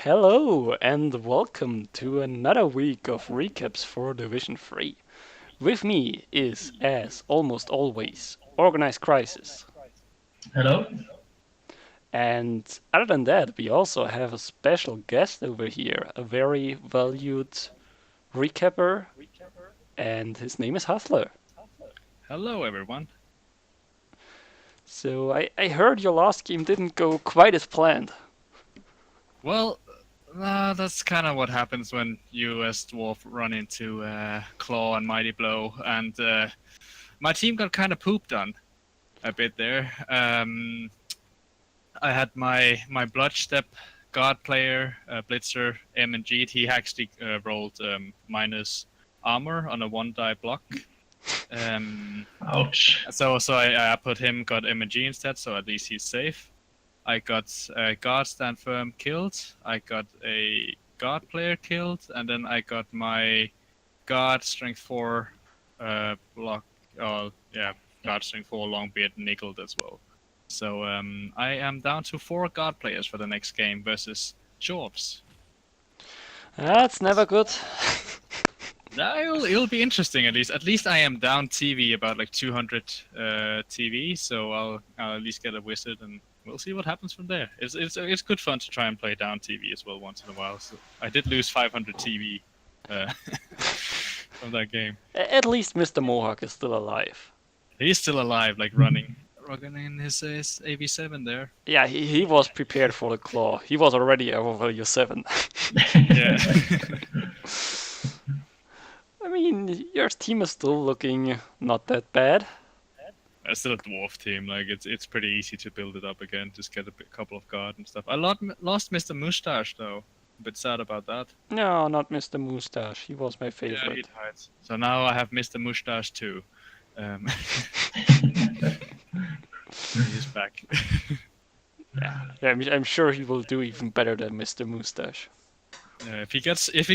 Hello and welcome to another week of recaps for Division 3. With me is, as almost always, Organized Crisis. Hello. And other than that, we also have a special guest over here, a very valued recapper, and his name is Hustler. Hello, everyone. So I heard your last game didn't go quite as planned. Well, that's kind of what happens when you as Dwarf run into Claw and Mighty Blow, and my team got kind of pooped on a bit there. I had my Bloodstep God player, Blitzer, M and G. He actually rolled minus armor on a 1-die block. Ouch. So I put him, got M and G instead, so at least he's safe. I got a God Stand Firm killed. I got a God player killed, and then I got my God Strength 4 block. God Strength 4 Longbeard nickeled as well. So I am down to 4 God players for the next game versus Dwarves. That's never good. It'll be interesting at least. At least I am down TV about like 200 TV, so I'll at least get a wizard and we'll see what happens from there. It's good fun to try and play down TV as well once in a while. So I did lose 500 TV from that game. At least Mr. Mohawk is still alive. He's still alive, like running in his AV7 there. Yeah, he was prepared for the claw. He was already over value 7. Yeah. I mean, your team is still looking not that bad. It's still a dwarf team. Like it's pretty easy to build it up again. Just get a couple of guard and stuff. I lost Mr. Mustache though. A bit sad about that. No, not Mr. Moustache. He was my Yeah, he favorite. died. So now I have Mr. Mustache too. He's back. Yeah, I'm sure he will do even better than Mr. Moustache. If he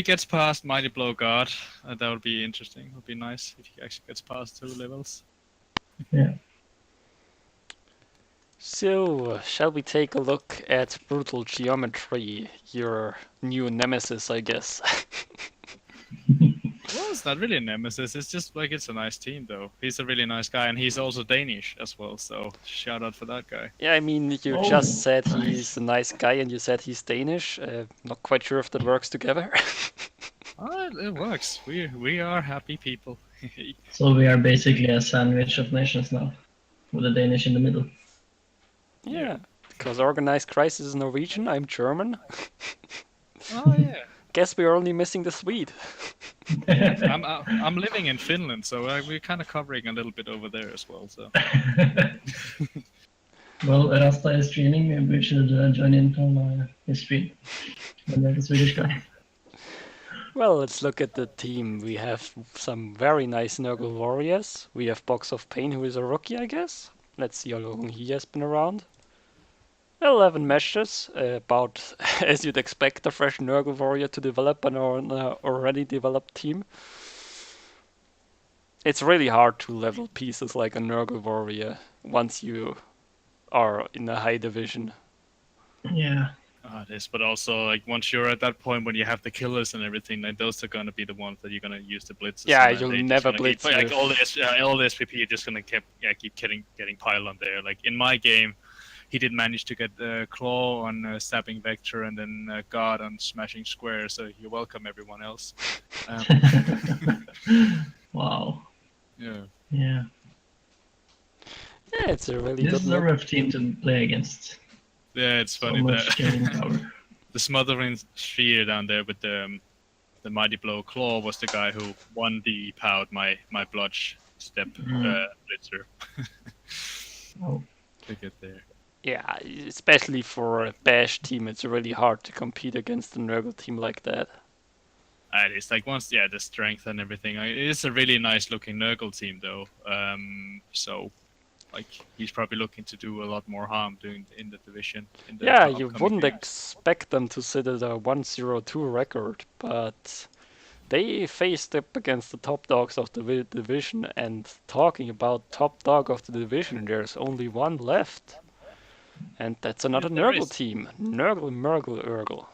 gets past Mighty Blow God, that would be interesting. It would be nice if he actually gets past 2 levels. Yeah. So, shall we take a look at Brutal Geometry, your new nemesis, I guess? Well, it's not really a nemesis. It's just like it's a nice team, though. He's a really nice guy, and he's also Danish as well. So shout out for that guy. Yeah, I mean, you Oh, just said nice. he's a nice guy and you said he's Danish. Not quite sure if that works together. It works. We are happy people. So we are basically a sandwich of nations now, with the Danish in the middle. Yeah, because Organized Crisis is Norwegian, I'm German. Oh yeah. Guess we're only missing the Swede. I'm living in Finland, so we're kind of covering a little bit over there as well. So Well, Rasta is streaming. Maybe we should join in on his stream. And then the Swedish guy. Well, let's look at the team. We have some very nice Nurgle warriors. We have Box of Pain, who is a rookie, I guess. Let's see how long he has been around. 11 matches, about as you'd expect a fresh Nurgle warrior to develop an already developed team. It's really hard to level pieces like a Nurgle warrior once you are in a high division. Yeah. it is. But also, like once you're at that point when you have the killers and everything, like those are gonna be the ones that you're gonna use the blitzes. Yeah, and you'll they just never gonna blitz Keep, like with- all the SPP, you're just gonna keep getting piled on there. Like in my game, he did manage to get claw on stabbing vector and then guard on smashing square. So you're welcome, everyone else. Wow. Yeah. Yeah. Yeah, it's a really This good is a look. rough team to play against. Yeah, it's So funny much that killing power. the smothering sphere down there with the mighty blow claw was the guy who 1D powered my bludge step blitzer Oh. to get there. Yeah, especially for a bash team, it's really hard to compete against a Nurgle team like that. It is like once, the strength and everything. It is a really nice looking Nurgle team though. So, like he's probably looking to do a lot more harm doing in the division. Yeah, you upcoming wouldn't games. expect them to sit at a 102 record, but they faced up against the top dogs of the division, and talking about top dog of the division, there's only one left. And that's another There Nurgle is. team. Nurgle, Murgle, Urgle.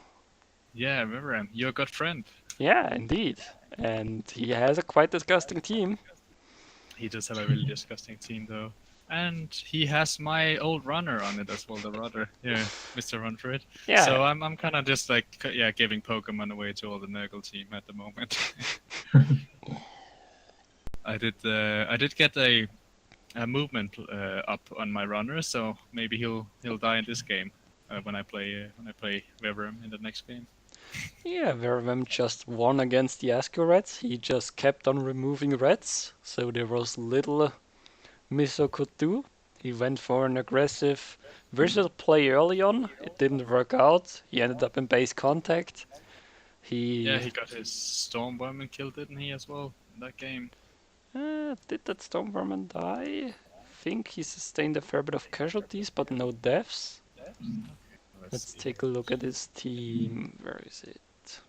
Yeah, remember him. You're a good friend. Yeah, indeed. And he has a quite disgusting team. He does have a really disgusting team, though. And he has my old runner on it as well, the rudder. Yeah, Mr. Run for it. Yeah, So I'm kind of just like, yeah, giving Pokemon away to all the Nurgle team at the moment. I did get a movement up on my runner, so maybe he'll die in this game when I play Rebbl in the next game. yeah, Vervem just won against the Asco Reds. He just kept on removing reds, so there was little Miso could do. He went for an aggressive versus play early on. It didn't work out. He ended up in base contact. Yeah, He he got his Stormworm and killed, didn't he, as well, in that game? did that Stormvermin die? I think he sustained a fair bit of casualties, but no deaths. Let's See. take a look at his team. Where is it?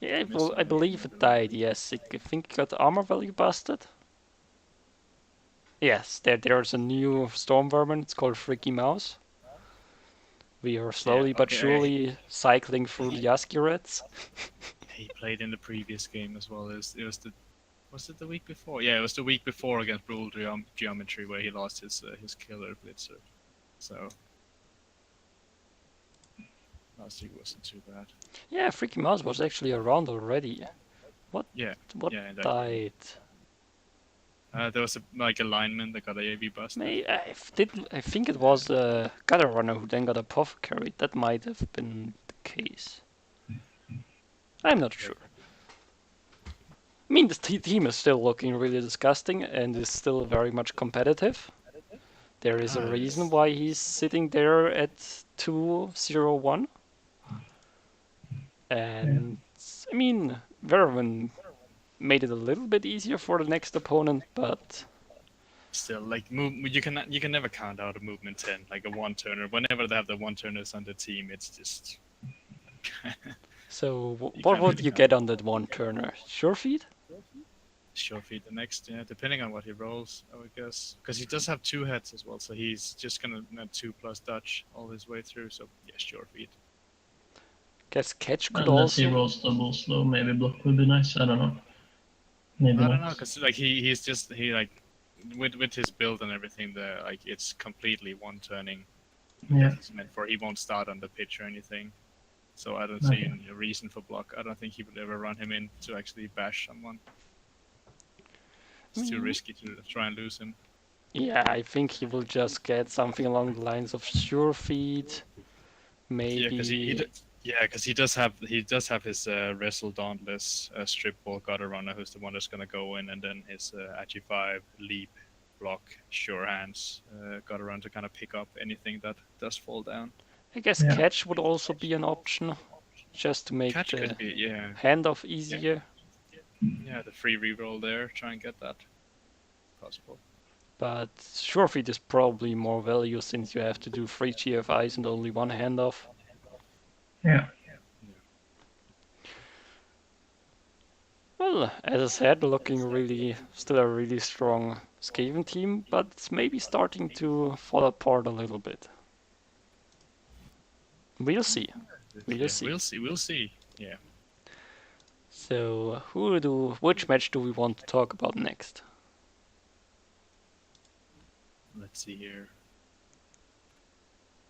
Yeah, Missing I believe it died, yes. I think it got armor value busted. Yes, there's a new storm vermin. It's called Freaky Mouse. We are Yeah, slowly but okay. surely cycling through the Askirets. He played in the previous game as well. Was it the week before? Yeah, it was the week before against Rule Geometry where he lost his killer Blitzer. So last week wasn't too bad. Yeah, Freaky Mouse was actually around already. What Yeah, what yeah, in that died? there was a lineman that got a AV busted. I think it was a gutter runner who then got apothecary. That might have been the case. I'm not sure. I mean, the team is still looking really disgusting and is still very much competitive. There is a reason why he's sitting there at 2-0-1. And I mean, Vervin made it a little bit easier for the next opponent, but Still, like you can never count out a movement 10, like a one turner. Whenever they have the one turners on the team, it's just. so You what can't would really you count get it. on that one turner? Sure feed? Sure feed the next, yeah, depending on what he rolls, I would guess. Because he does have two heads as well, so he's just gonna net 2+ dodge all his way through. So yeah, sure feed. Guess catch could Unless he also. rolls double slow, maybe block would be nice. I don't know. Maybe I don't not. know, because like he's just he like with his build and everything, the like it's completely one turning. Yeah. It's meant for he won't start on the pitch or anything. So I don't Okay. see any reason for block. I don't think he would ever run him in to actually bash someone. It's too risky to try and lose him. Yeah, I think he will just get something along the lines of sure feed, Yeah, because maybe. he does have his Wrestle Dauntless Strip Ball Gutter Runner, who's the one that's gonna go in, and then his Agi 5 Leap Block Sure Hands Gutter Runner to kind of pick up anything that does fall down. I guess Yeah. catch would also be an option, just to make Catch the could be, yeah, handoff easier. yeah, the free reroll there. Try and get that possible. But sure feed is probably more value since you have to do 3 GFIs and only one handoff. Yeah. Well, as I said, looking really still a really strong Skaven team, but it's maybe starting to fall apart a little bit. We'll see. We'll see. We'll see. We'll see. Yeah. So, which match do we want to talk about next? Let's see here.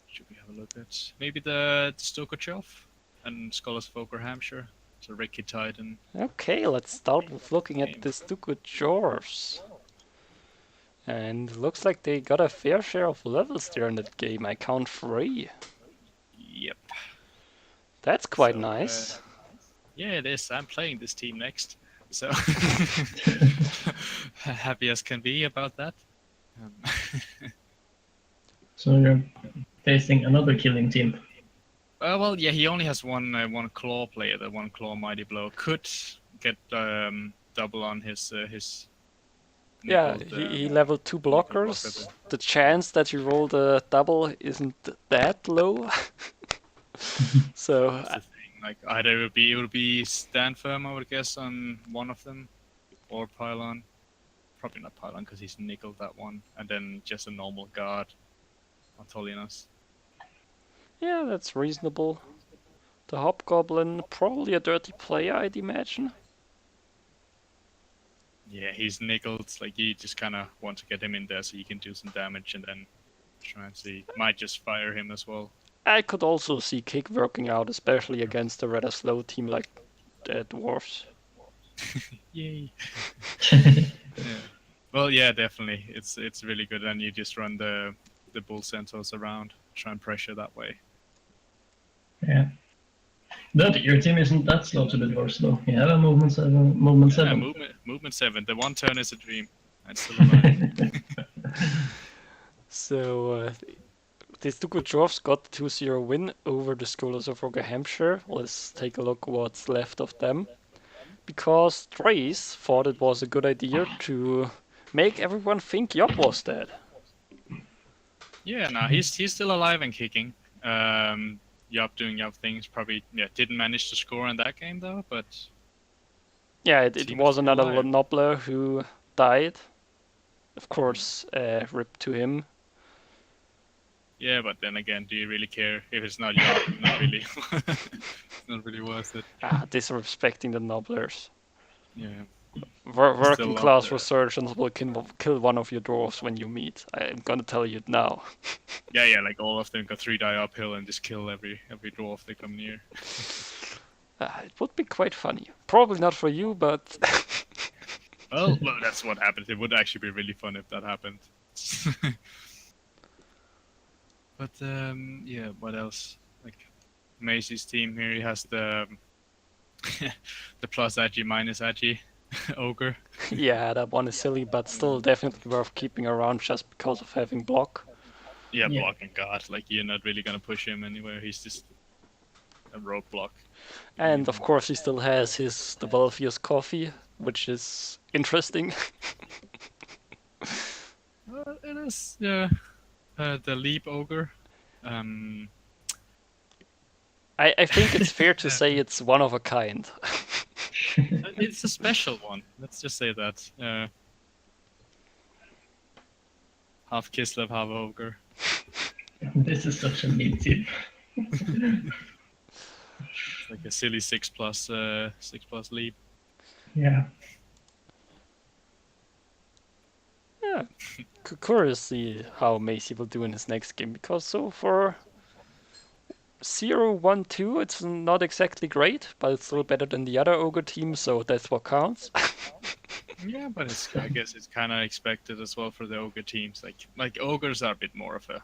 Should we have a look at maybe the Stokochov and Scholars Folk or Hampshire? So Ricky Titan. Okay, let's start with looking at the Stuku Jors. And looks like they got a fair share of levels there in that game. I count 3. Yep. That's quite So, nice. Yeah, it is. I'm playing this team next. So happy as can be about that. So you're facing another killing team. Well, yeah, he only has one claw player. The one claw mighty blow could get double on his Yeah, he leveled 2 blockers. The chance that you roll the double isn't that low. So That's the thing. Like either it would be stand firm, I would guess, on one of them, or pylon. Probably not pylon because he's nickeled that one, and then just a normal guard on Tolinos. yeah, that's reasonable. The Hobgoblin, probably a dirty player, I'd imagine. Yeah, he's nickeled. Like you just kind of want to get him in there so he can do some damage, and then try and see. Might just fire him as well. I could also see Kick working out, especially against a rather slow team like the Dwarfs. Yay. Yeah. Well, yeah, definitely. It's really good, and you just run the bull centaurs around, try and pressure that way. Yeah. But your team isn't that slow to the doors, though. You have a movement 7. Movement Yeah, 7. movement 7. The one turn is a dream. I'm still alive. So, these two good dwarfs got the 2-0 win over the Scholars of Roger Hampshire. Let's take a look what's left of them. Because Trace thought it was a good idea to make everyone think Job was dead. Yeah, no, he's still alive and kicking. Yup doing Yup things. Probably didn't manage to score in that game though, but Yeah, it team is was still another alive. Nobler who died. Of course, rip to him. Yeah, but then again, do you really care if it's not Yup? Not really. It's not really worth it. Disrespecting the Noblers. Yeah. Working Still class up, resurgents will kill one of your dwarves when you meet. I'm gonna tell you now. yeah, like all of them got 3 die uphill and just kill every dwarf they come near. It would be quite funny. Probably not for you, but Well, that's what happens. It would actually be really fun if that happened. But yeah, what else? Like Macy's team here, he has the the plus agi minus agi ogre. yeah, that one is silly, but still definitely worth keeping around just because of having block. Yeah, Yeah. blocking guard. Like you're not really gonna push him anywhere. He's just a roadblock. And of course, he still has his the Belfius coffee, which is interesting. It is the leap ogre. I think it's fair to say it's one of a kind. It's a special one. Let's just say that. Half Kislev, half ogre. This is such a neat team. Like a silly 6+ leap. Yeah. Yeah, curious to see how Macy will do in his next game, because so far 0-1-2, it's not exactly great, but it's still better than the other ogre team, so that's what counts. Yeah, but I guess it's kind of expected as well for the ogre teams. Like ogres are a bit more of a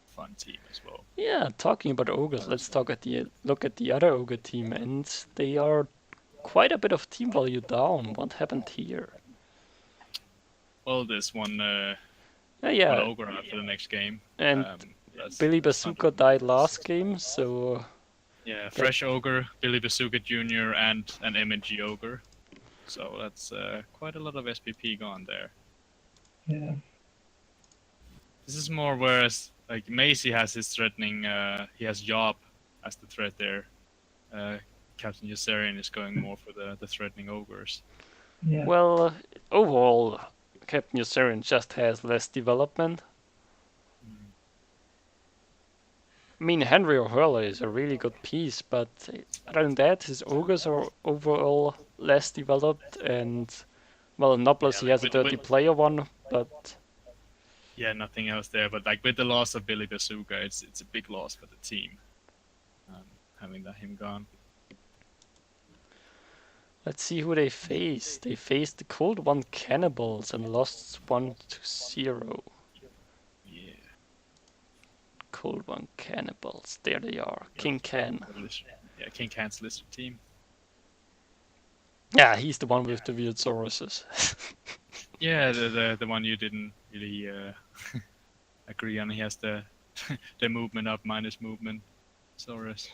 fun team as well. Yeah, talking about ogres, let's look at the other ogre team, and they are quite a bit of team value down. What happened here? Well, there's one Yeah, ogre out for the next game. and That's Billy Bazooka died last game, so yeah, fresh ogre, Billy Bazooka Jr. and an MNG ogre. So that's quite a lot of SPP gone there. Yeah. This is more whereas like Macy has his threatening. He has Job as the threat there. Captain Yossarian is going more for the threatening ogres. Yeah. well, overall, Captain Yossarian just has less development. I mean, Henry O'Hurley is a really good piece, but other than that, his ogres are overall less developed, and well, Nobles he like has a dirty player one, but Yeah, nothing else there. But like with the loss of Billy Bazooka, it's a big loss for the team. Having him gone. let's see who they face. They faced the Cold One Cannibals and lost 1-0. Yeah. Cold One Cannibals, there they are. King Can. Yeah, King Can's listed team. Yeah, he's the one with the weird Sauruses. Yeah, the one you didn't really agree on. He has the the movement up minus movement, Saurus.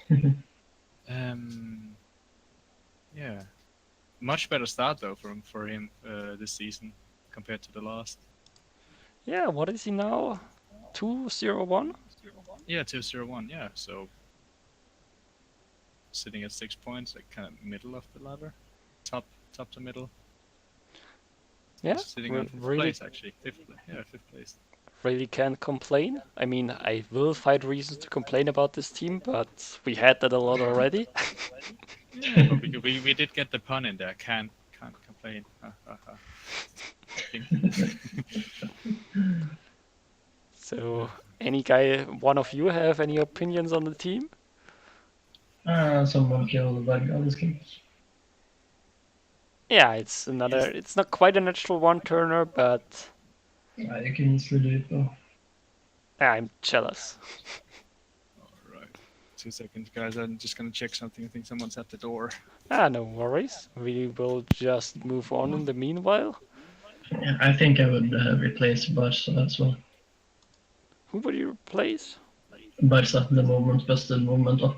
Yeah, much better start though for him this season compared to the last. Yeah, what is he now? 2-0-1? Yeah, 201. Yeah, so sitting at 6 points, like kind of middle of the ladder, top to middle. Yeah, Sitting on fifth really, place actually. Fifth place. really can't complain. I mean, I will find reasons to complain about this team, but we had that a lot already. Yeah, but we did get the pun in there. Can't complain. So, one of you have any opinions on the team? Someone killed the bad guy this game. Yeah, it's not quite a natural one-turner, but You can easily do it though. I'm jealous. Alright. 2 seconds, guys. I'm just gonna check something. I think someone's at the door. No worries. We will just move on in the meanwhile. Yeah, I think I would replace Barca as well. Who would you replace? Barca, the movement, busted movement of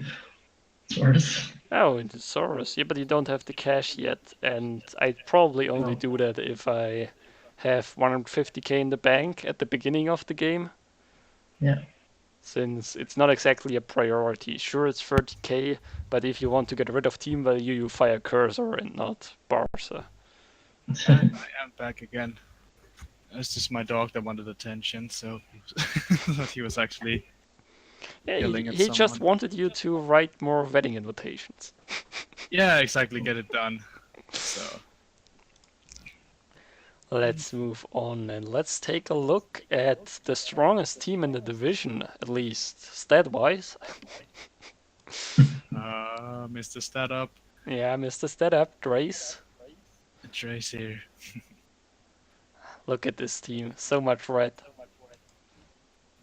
Swords. Oh, into Saurus. Yeah, but you don't have the cash yet, and I'd probably only do that if I have 150k in the bank at the beginning of the game. Yeah. Since it's not exactly a priority. Sure, it's 30k, but if you want to get rid of team value, you fire Cursor and not Barca. I am back again. It's just my dog that wanted attention, so that he was actually Yeah, yelling at he just someone. wanted you to write more wedding invitations. Yeah, exactly. Get it done. So Let's move on and let's take a look at the strongest team in the division, at least stat-wise. Mr. Startup, Yeah, Mr. Stat Up, Drace. Trace here. Look at this team, so much red.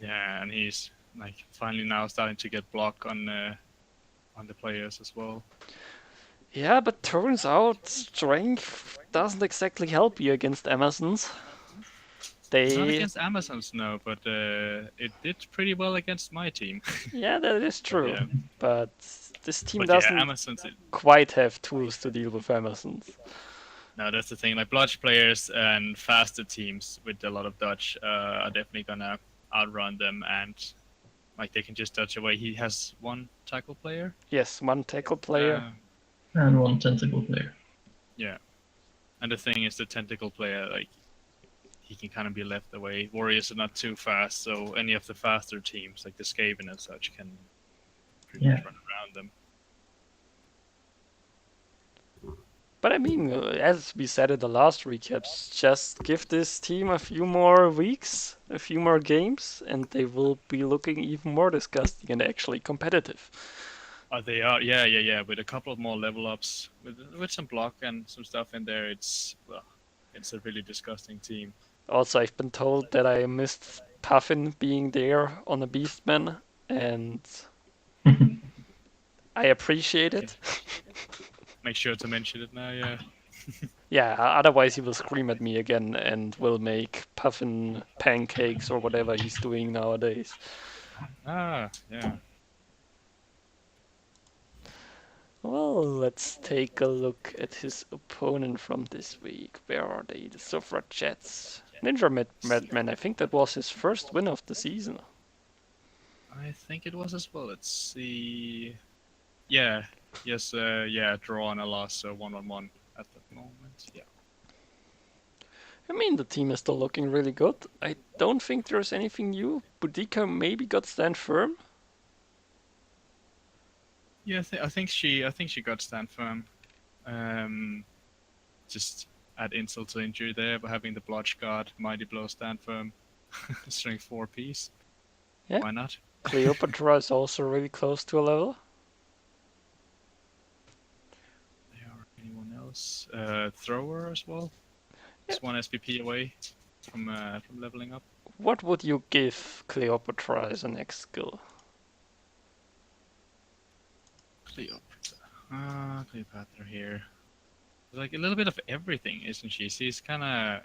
Yeah, and he's like finally now starting to get block on the players as well. Yeah, but turns out strength doesn't exactly help you against Amazons. It's not They, against Amazons, no, but it did pretty well against my team. yeah, that is true. Yeah. But this team But yeah, doesn't Amazons. quite have tools to deal with Amazons. No, that's the thing. Like blodge players and faster teams with a lot of dodge are definitely gonna outrun them, and like they can just dodge away. He has one tackle player. Yes, one tackle player. And one tentacle player. Yeah, and the thing is, the tentacle player, like he can kind of be left away. Warriors are not too fast, so any of the faster teams, like the Skaven and such, can pretty much run around them. But I mean, as we said in the last recaps, just give this team a few more weeks, a few more games, and they will be looking even more disgusting and actually competitive. They are, yeah. With a couple of more level ups, with some block and some stuff in there, it's a really disgusting team. Also, I've been told that I missed Puffin being there on the Beastman, and I appreciate it. Make sure to mention it now, yeah. Yeah, otherwise he will scream at me again and will make Puffin pancakes or whatever he's doing nowadays. Yeah. Well, let's take a look at his opponent from this week. Where are they? The Suffragettes. Ninja Madman, I think that was his first win of the season. I think it was as well. Let's see. Yeah. Yes. Draw and a loss. So 1-on-1 at the moment. Yeah. I mean, the team is still looking really good. I don't think there's anything new. Boudica maybe got stand firm. Yeah. I think she got stand firm. Just add insult to injury there by having the blotch guard, mighty blow, stand firm, strength 4 piece. Yeah. Why not? Cleopatra is also really close to a level. Anyone else? Thrower as well. Just one SPP away from leveling up. What would you give Cleopatra as a next skill? Cleopatra here. Like a little bit of everything, isn't she? She's kind of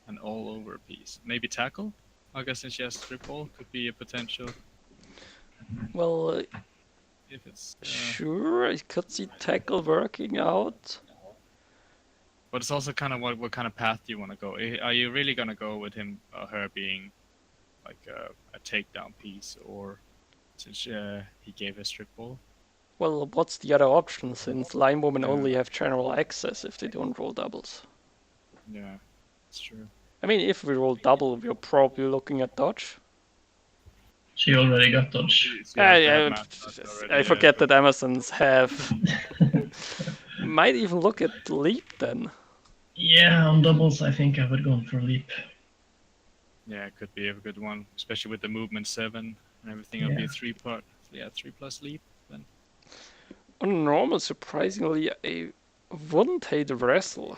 an all-over piece. Maybe tackle? I guess since she has triple, could be a potential. Well, If it's sure, I could see tackle working out. But it's also kind of what kind of path do you want to go? Are you really gonna go with him or her being like a takedown piece, or since he gave us triple? Well, what's the other option, since Linewomen only have general access if they don't roll doubles? Yeah, it's true. I mean, if we roll double, we're probably looking at dodge. She already got dodge. She has that man already. I forget that Amazons have. Might even look at leap then. Yeah, on doubles, I think I would go for leap. Yeah, it could be a good one, especially with the movement 7 and everything. It'll be Yeah. 3 part. Yeah, 3 plus leap. Then On normal, surprisingly, I wouldn't hate wrestle.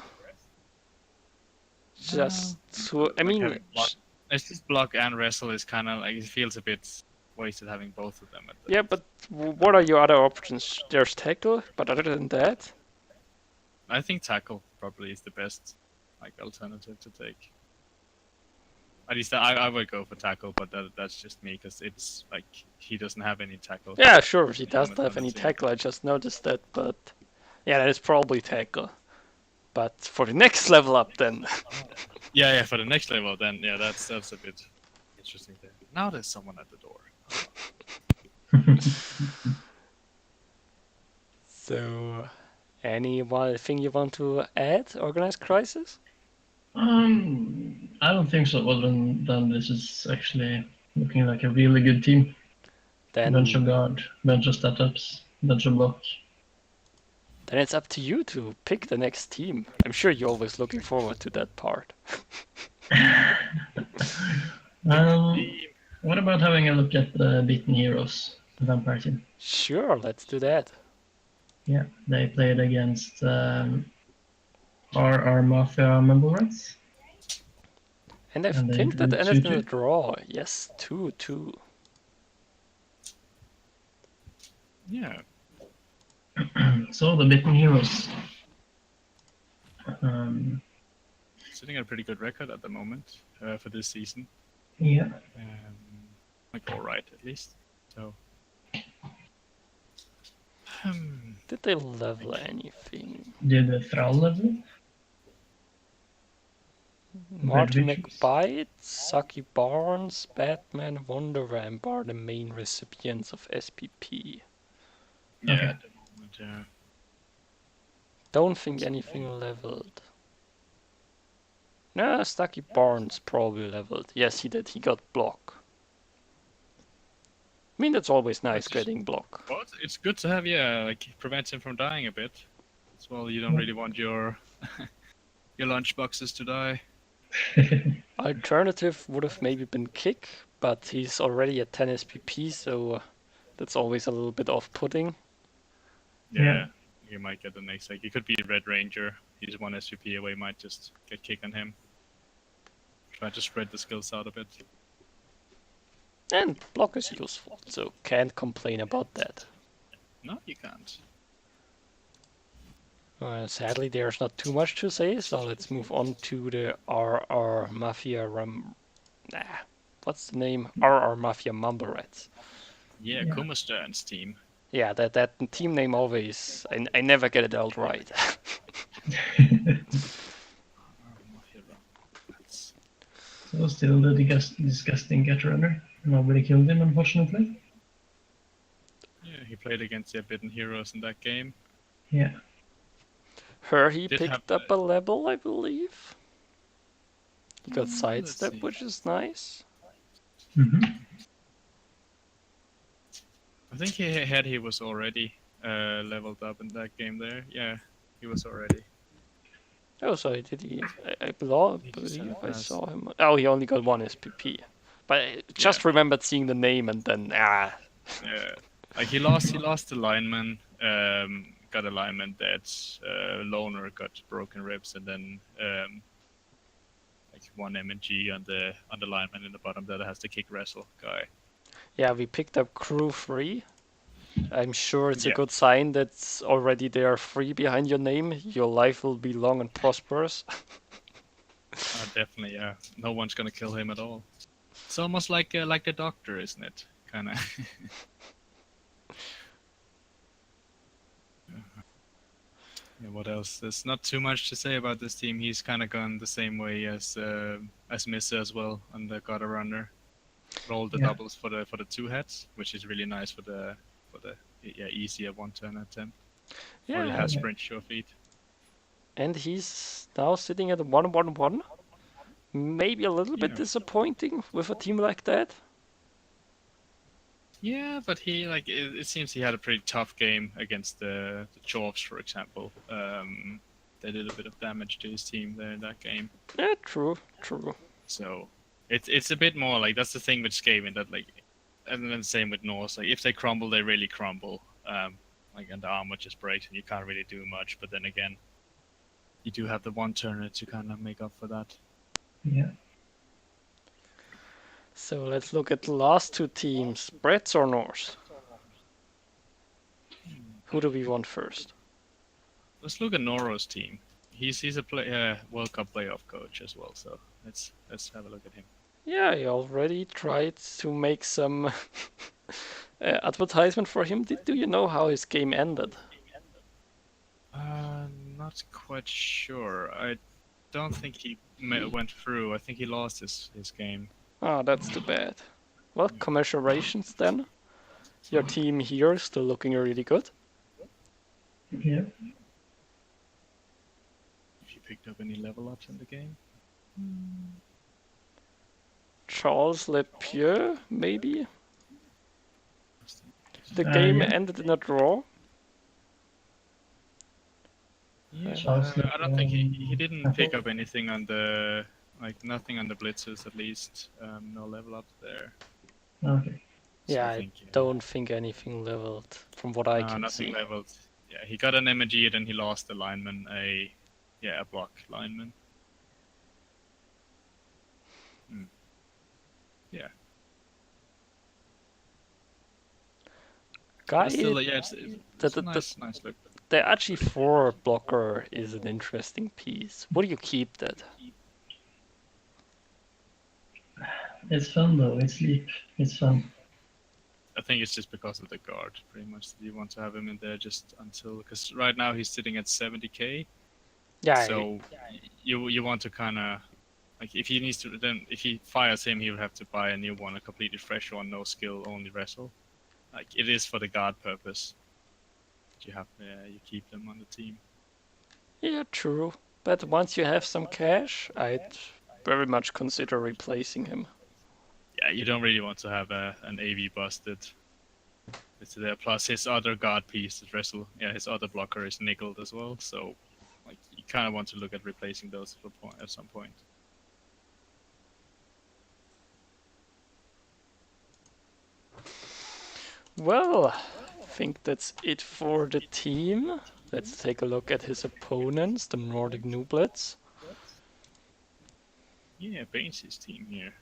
Just to, I like mean, having block. It's just block and wrestle is kind of like it feels a bit wasted having both of them. At the, yeah, but what are your other options? There's tackle, but other than that, I think tackle probably is the best like alternative to take. At least I would go for tackle, but that's just me because it's like he doesn't have any tackle. yeah, sure, he doesn't on have the any team. tackle. I just noticed that, but yeah, that is probably tackle. But for the next level up, then. Yeah, for the next level, then yeah, that's a bit interesting there. Now there's someone at the door. So, anything you want to add? Organized crisis? I don't think so. Other than this is actually looking like a really good team. Bunch of Then, guard, bunch of setups, bunch of block. then it's up to you to pick the next team. I'm sure you're always looking forward to that part. What about having a look at the Beaten Heroes, the vampire team? Sure, let's do that. Yeah, they played against RR Mafia member rights. And I And they think that drew ended in a 2-2. draw. Yes, 2-2. Yeah, So the Beaten Heroes. sitting at a pretty good record at the moment for this season. Yeah. Like all right at least. So. Did they level anything? Did the Thrall level? Martin Victories. McBite, Saki Barnes, Batman, Wonder Ramp are the main recipients of SPP. Yeah, Okay. at the moment, yeah. Don't think anything leveled. No, Stucky Barnes probably leveled. Yes, he did. He got block. I mean, that's always nice getting block. Well, it's good to have, yeah, like it prevents him from dying a bit. As well, you don't really want your your lunch boxes to die. Alternative would have maybe been Kick, but he's already at 10 SPP, so that's always a little bit off-putting. Yeah, you might get the next. Like it could be Red Ranger. He's 1 SVP away. Might just get kick on him. Try to spread the skills out a bit. And block is useful, so can't complain about that. No, you can't. Sadly, there's not too much to say, so let's move on to the RR Mafia what's the name? RR Mafia Mumble Rats. Yeah, Yeah. Kumastern's team. Yeah, that team name always, I never get it out right. So still the disgusting Get Runner. Nobody killed him, unfortunately. Yeah, he played against the Bitten Heroes in that game. Yeah. He Did have picked up a level, I believe. He got Let's sidestep, see. which is nice. Mm-hmm. I think he was already leveled up in that game there. Yeah, he was already. Oh, sorry, did he? I believe I saw him. Oh, he only got 1 SPP. But I just remembered seeing the name and then, Yeah, like he lost the lineman, got a lineman dead, loner got broken ribs, and then like 1 MG on the lineman in the bottom that has the kick wrestle guy. Yeah, we picked up crew 3. I'm sure it's a Yeah. good sign that's already there 3 behind your name. Your life will be long and prosperous. Definitely, yeah. No one's gonna kill him at all. It's almost like the Doctor, isn't it? Kind of. Yeah, what else? There's not too much to say about this team. He's kind of gone the same way as Missa as well on the Gutter Runner. Roll the doubles for the 2 heads, which is really nice for the easier 1-turn attempt. Where he has sprint sure feet. And he's now sitting at 1-1-1. maybe a little bit Yeah. disappointing with a team like that. Yeah, but he like it seems he had a pretty tough game against the Chorfs, for example. They did a bit of damage to his team there in that game. Yeah, true, true. So it's a bit more like that's the thing with Skaven that like, and then same with Norse. Like if they crumble, they really crumble. Like and the armor just breaks and you can't really do much. But then again, you do have the one turner to kind of make up for that. Yeah. So let's look at the last two teams, Brits or Norse. Who do we want first? Let's look at Noro's team. He's a World Cup playoff coach as well. So let's have a look at him. Yeah, I already tried to make some advertisement for him. Do you know how his game ended? Not quite sure. I don't think he went through. I think he lost his game. Ah, that's too bad. Well, commiserations then. Your team here is still looking really good. Yeah. If you picked up any level ups in the game. Charles Lepieux, maybe? The game Yeah. ended in a draw. Yeah, Charles I don't think he I didn't pick thought- up anything on the like nothing on the blitzes at least. No level up there. Okay. So Yeah, I I think, don't think anything leveled from what I no, can nothing see. leveled. Yeah, he got an MG, then he lost the lineman, a block lineman. Yeah. Guy, But still, yeah, it's the, a nice look. the Archie4 blocker is an interesting piece. Would you keep that? It's fun though. It's sleep. It's fun. I think it's just because of the guard, pretty much. You want to have him in there just until, because right now he's sitting at 70k. Yeah, So you want to kind of like if he needs to then if he fires him, he would have to buy a new one, a completely fresh one, no skill, only wrestle. Like it is for the guard purpose. You have you keep them on the team. yeah, true. But once you have some cash, I'd very much consider replacing him. Yeah, you don't really want to have an AV busted. It's there. Plus his other guard piece, the wrestle. Yeah, his other blocker is nickeled as well. So like you kind of want to look at replacing those at some point. Well, I think that's it for the team. Let's take a look at his opponents, the Nordic Nooblets. Yeah, Baines' team here.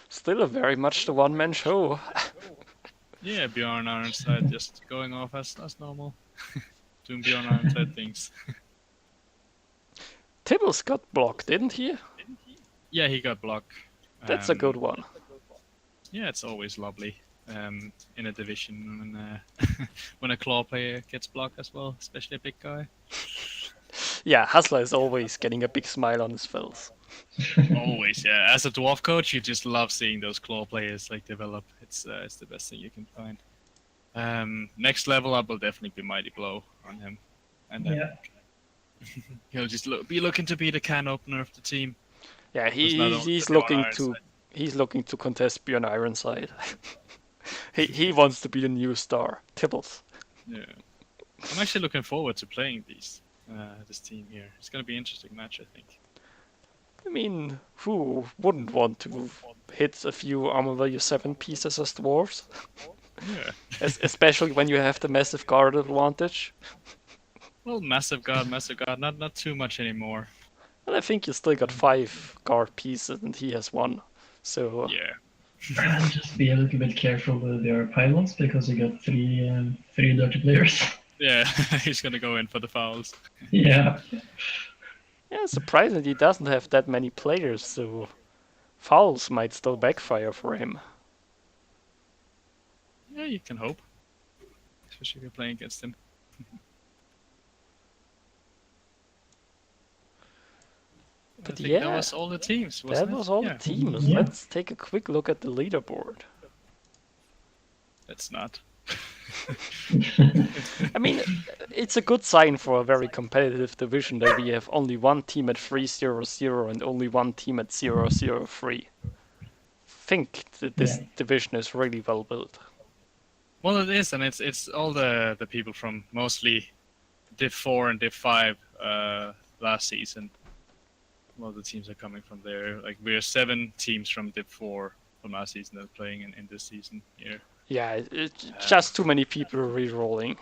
Still a very much the one-man show. Yeah, Bjorn Ironside just going off as normal. Doing Bjorn Ironside things. Tibbles got blocked, didn't he? Yeah, he got blocked. That's a good one. Yeah, it's always lovely in a division when when a claw player gets blocked as well, especially a big guy. Yeah, Hasler is always getting a big smile on his face. Always, yeah. As a dwarf coach, you just love seeing those claw players like develop. It's the best thing you can find. Next level up will definitely be Mighty Blow on him, and then Yeah. he'll just be looking to be the can opener of the team. Yeah, It's not only he's Bjorn looking Ironside. to contest Bjorn Ironside. he wants to be the new star. Tibbles. Yeah, I'm actually looking forward to playing this team here. It's gonna be an interesting match, I think. I mean, who wouldn't want to hit a few armor value 7 pieces as dwarves? Yeah. Especially when you have the massive guard advantage. Well, massive guard, not too much anymore. And I think you still got 5 guard pieces and he has 1. So Yeah. And just be a little bit careful with your pylons because you got three dirty players. Yeah, he's gonna go in for the fouls. Yeah. yeah, surprisingly he doesn't have that many players, so fouls might still backfire for him. Yeah, you can hope. Especially if you're playing against him. But I think yeah, that was all the teams, wasn't That it? was all Yeah. the teams. Yeah. Let's take a quick look at the leaderboard. Let's not. I mean, it's a good sign for a very competitive division that we have only one team at 3-0-0 and only one team at 0-0-3. Think that this Yeah. division is really well built. Well, it is, and it's all the people from mostly Div 4 and Div 5 last season. Well, the teams are coming from there. Like, we're 7 teams from Div 4 from last season that are playing in this season here. Yeah, it's just too many people re-rolling.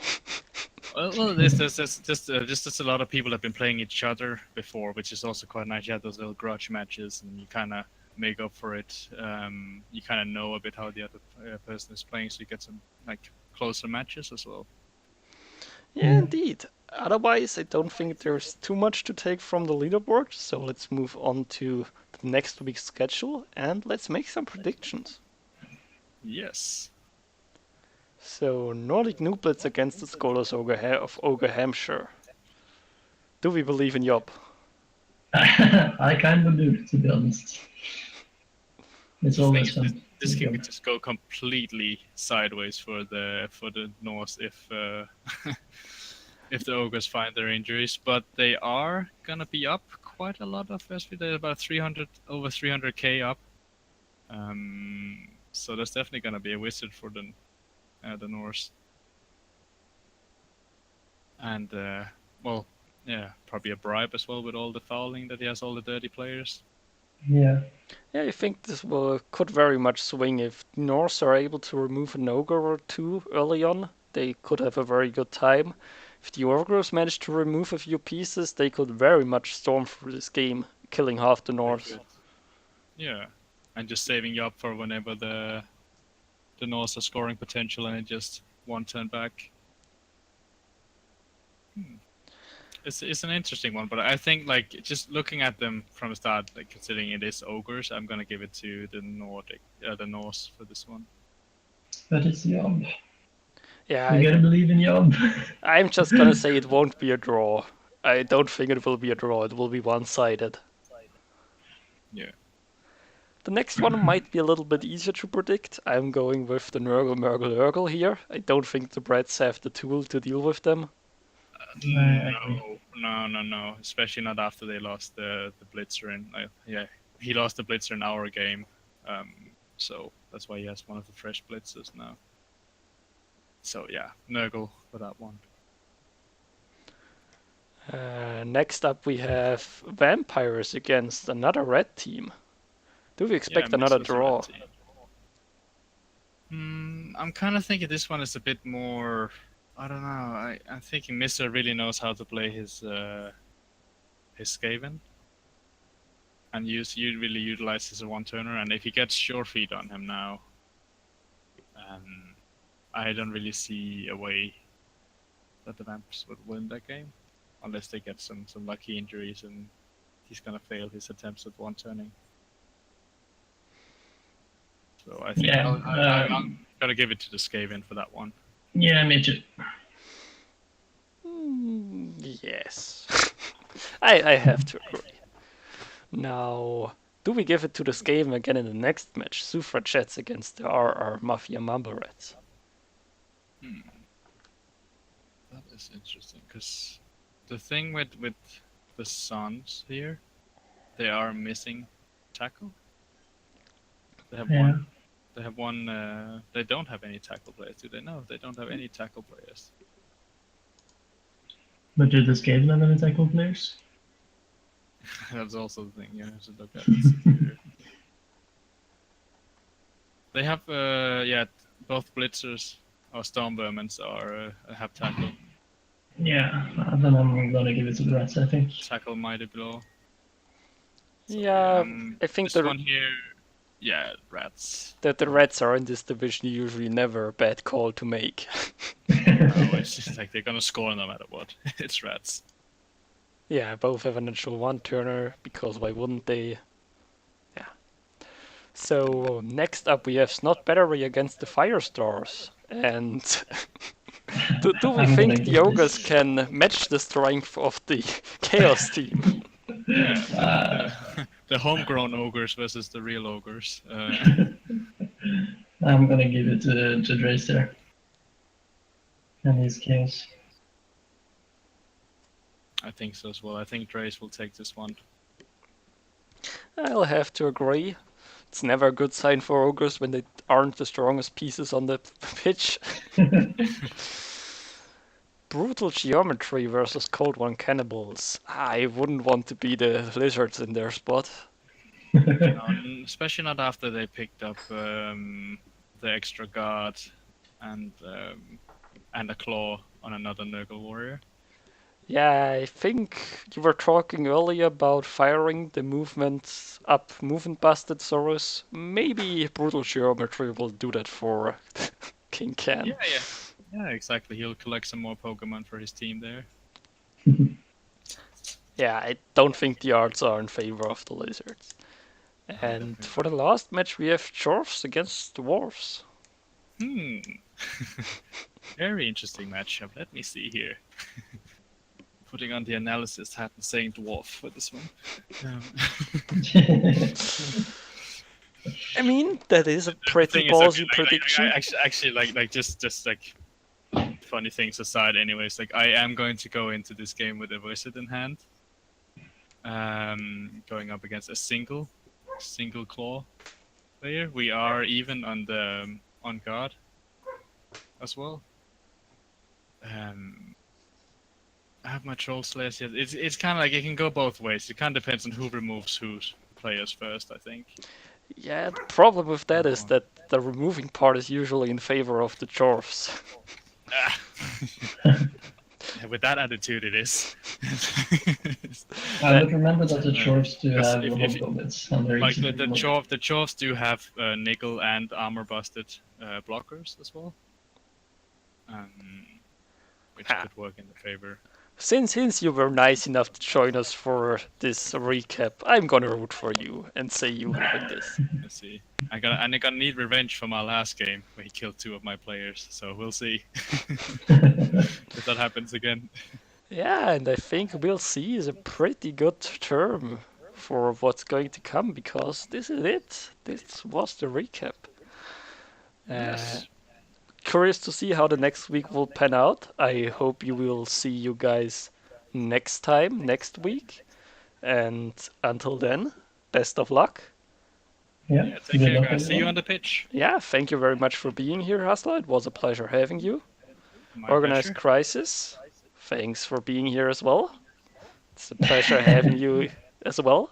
Well, there's just a lot of people that have been playing each other before, which is also quite nice. You have those little grudge matches, and you kind of make up for it. You kind of know a bit how the other person is playing, so you get some like closer matches as well. Yeah, indeed. Otherwise, I don't think there's too much to take from the leaderboard, so let's move on to the next week's schedule and let's make some predictions. Yes. So, Nordic Nooblets against the Scholars of Ogre Hampshire. Do we believe in Job? I kind of do, to be honest. It's always fun. This can just go completely sideways for the Norse if if the ogres find their injuries, but they are gonna be up quite a lot of SP. They're about 300 over 300k up. So there's definitely gonna be a wizard for the Norse. And well, yeah, probably a bribe as well with all the fouling that he has, all the dirty players. Yeah. Yeah, I think this could very much swing if Norse are able to remove an ogre or two early on. They could have a very good time. If the ogres manage to remove a few pieces, they could very much storm through this game, killing half the Norse. Yeah, and just saving you up for whenever the Norse are scoring potential and it just one turn back. It's an interesting one, but I think like just looking at them from the start, like considering it is ogres, I'm gonna give it to the Norse for this one. But it's Job. Yeah, You gotta believe in Job. I'm just gonna say it won't be a draw. I don't think it will be a draw. It will be one-sided. Yeah. The next one might be a little bit easier to predict. I'm going with the Nurgle Murgle Urgle here. I don't think the Brats have the tool to deal with them. No. Especially not after they lost the Blitzer in. Yeah, he lost the Blitzer in our game, so that's why he has one of the fresh Blitzers now. So yeah, Nurgle for that one. Next up, we have Vampires against another red team. Do we expect another draw? I'm kind of thinking this one is a bit more. I don't know. I'm thinking Mister really knows how to play his Skaven, and really utilize his one-turner. And if he gets sure feet on him now, I don't really see a way that the Vamps would win that game, unless they get some lucky injuries and he's gonna fail his attempts at one-turning. So I think I'm gonna give it to the Skaven for that one. Yeah, me too. Yes. I have to agree. Now, do we give it to the Skaven again in the next match? Suffragettes against the RR Mafia Mumble Rats. That is interesting, because the thing with the Suns here, they are missing tackle. They have one. They have one. They don't have any tackle players, do they? No, they don't have any tackle players. But do the Skaven have any tackle players? That's also the thing you have to look at. They have, both Blitzers or Stormvermins have tackle. Yeah, then I'm gonna give it to the Rats, I think. Tackle Mighty Blow. So, yeah, I think this one here. Yeah, Rats. That the Rats are in this division usually never a bad call to make. It's just like they're gonna score no matter what. It's Rats. Yeah, both have a natural one-turner, because why wouldn't they? Yeah. So, next up we have Snot Battery against the Firestars. And do we think the Ogres can match the strength of the Chaos team? The homegrown ogres versus the real ogres. I'm gonna give it to Drace there. And he's chaos. I think so as well. I think Drace will take this one. I'll have to agree. It's never a good sign for ogres when they aren't the strongest pieces on the pitch. Brutal geometry versus Cold One cannibals. I wouldn't want to be the lizards in their spot. Especially not after they picked up the extra guard and a claw on another Nurgle warrior. Yeah, I think you were talking earlier about firing the movement busted Saurus. Maybe Brutal Geometry will do that for King Can. Yeah, exactly. He'll collect some more Pokemon for his team there. Yeah, I don't think the odds are in favor of the lizards. And for the last match, we have dwarfs against dwarfs. Very interesting matchup. Let me see here. Putting on the analysis hat and saying dwarf for this one. I mean, that is a pretty ballsy prediction. Actually, like just like funny things aside, anyways, like I am going to go into this game with a wizard in hand, going up against a single claw player. We are even on the on guard as well. I have my troll slayers yet. It's kind of like it can go both ways. It kind of depends on who removes whose players first, I think. Yeah, the problem with that is that the removing part is usually in favor of the dwarfs. Yeah, with that attitude, it is. But remember that the dwarves do have hobgoblins. Like the dwarves do have nickel and armor busted blockers as well, which could work in the favor. Since you were nice enough to join us for this recap, I'm gonna root for you and say you will win this. Let's see. I'm gonna need revenge for my last game where he killed 2 of my players. So we'll see if that happens again. Yeah, and I think we'll see is a pretty good term for what's going to come because this is it. This was the recap. Yes. Curious to see how the next week will pan out. I hope you will see you guys next week. And until then, best of luck. Yeah, Take care, guys. See you on the pitch. Yeah, thank you very much for being here, Hasla. It was a pleasure having you. My Organized pleasure. Crisis, thanks for being here as well. It's a pleasure having you as well.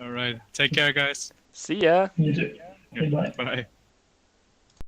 All right. Take care, guys. See ya. You too. Yeah, Goodbye. Bye.